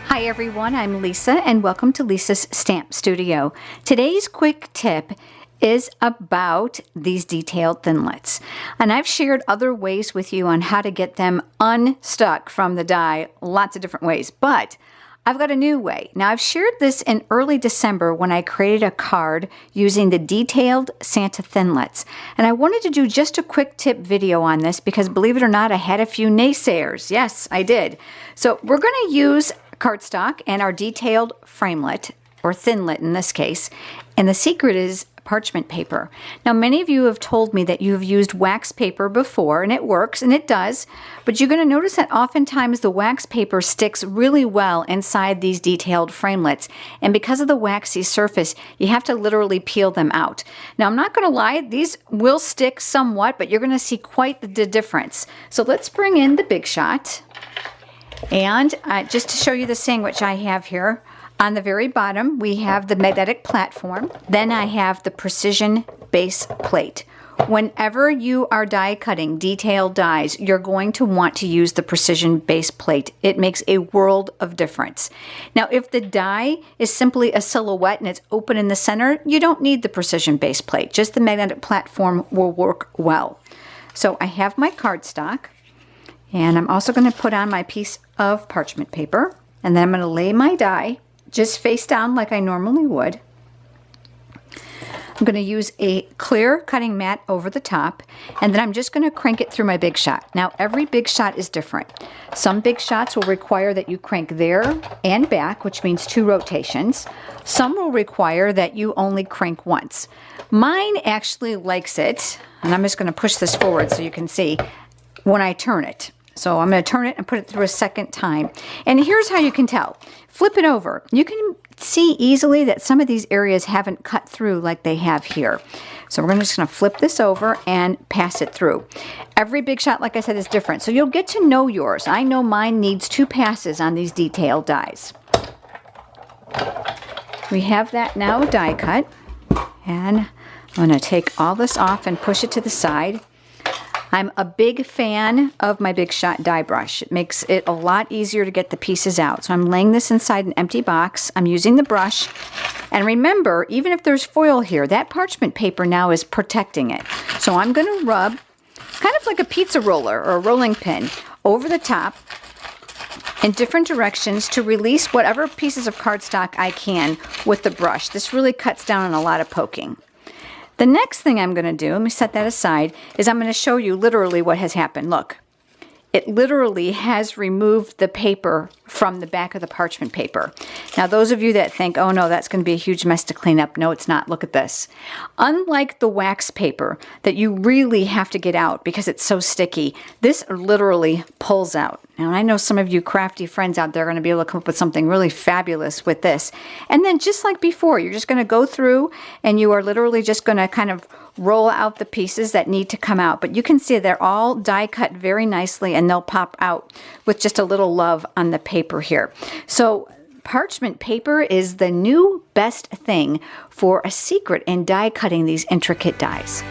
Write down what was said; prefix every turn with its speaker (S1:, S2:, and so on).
S1: Hi everyone, I'm Lisa and welcome to Lisa's Stamp Studio. Today's quick tip is about these detailed thinlits. And I've shared other ways with you on how to get them unstuck from the die, lots of different ways, but I've got a new way. Now I've shared this in early December when I created a card using the detailed Santa thinlits. And I wanted to do just a quick tip video on this because believe it or not, I had a few naysayers. Yes, I did. So we're going to use cardstock and our detailed framelit, or thinlit in this case, and the secret is parchment paper. Now many of you have told me that you've used wax paper before and it works, and it does, but you're going to notice that oftentimes the wax paper sticks really well inside these detailed framelits, and because of the waxy surface you have to literally peel them out. Now I'm not going to lie, these will stick somewhat, but you're going to see quite the difference. So let's bring in the Big Shot. And just to show you the sandwich I have here, on the very bottom we have the magnetic platform. Then I have the precision base plate. Whenever you are die cutting detailed dies, you're going to want to use the precision base plate. It makes a world of difference. Now if the die is simply a silhouette and it's open in the center, you don't need the precision base plate. Just the magnetic platform will work well. So I have my cardstock. And I'm also going to put on my piece of parchment paper, and then I'm going to lay my die just face down like I normally would. I'm going to use a clear cutting mat over the top, and then I'm just going to crank it through my Big Shot. Now every Big Shot is different. Some Big Shots will require that you crank there and back, which means 2 rotations. Some will require that you only crank once. Mine actually likes it, and I'm just going to push this forward so you can see when I turn it. So I'm going to turn it and put it through a second time. And here's how you can tell. Flip it over. You can see easily that some of these areas haven't cut through like they have here. So we're just going to flip this over and pass it through. Every Big Shot, like I said, is different. So you'll get to know yours. I know mine needs 2 passes on these detailed dies. We have that now die cut. And I'm going to take all this off and push it to the side. I'm a big fan of my Big Shot die brush. It makes it a lot easier to get the pieces out. So I'm laying this inside an empty box. I'm using the brush. And remember, even if there's foil here, that parchment paper now is protecting it. So I'm going to rub, kind of like a pizza roller or a rolling pin, over the top in different directions to release whatever pieces of cardstock I can with the brush. This really cuts down on a lot of poking. The next thing I'm going to do, let me set that aside, is I'm going to show you literally what has happened. Look, it literally has removed the paper from the back of the parchment paper. Now those of you that think, oh no, that's going to be a huge mess to clean up, no it's not. Look at this. Unlike the wax paper that you really have to get out because it's so sticky, this literally pulls out. Now I know some of you crafty friends out there are going to be able to come up with something really fabulous with this. And then just like before, you're just going to go through and you are literally just going to kind of roll out the pieces that need to come out. But you can see they're all die cut very nicely and they'll pop out with just a little love on the paper here. So parchment paper is the new best thing for a secret in die cutting these intricate dies.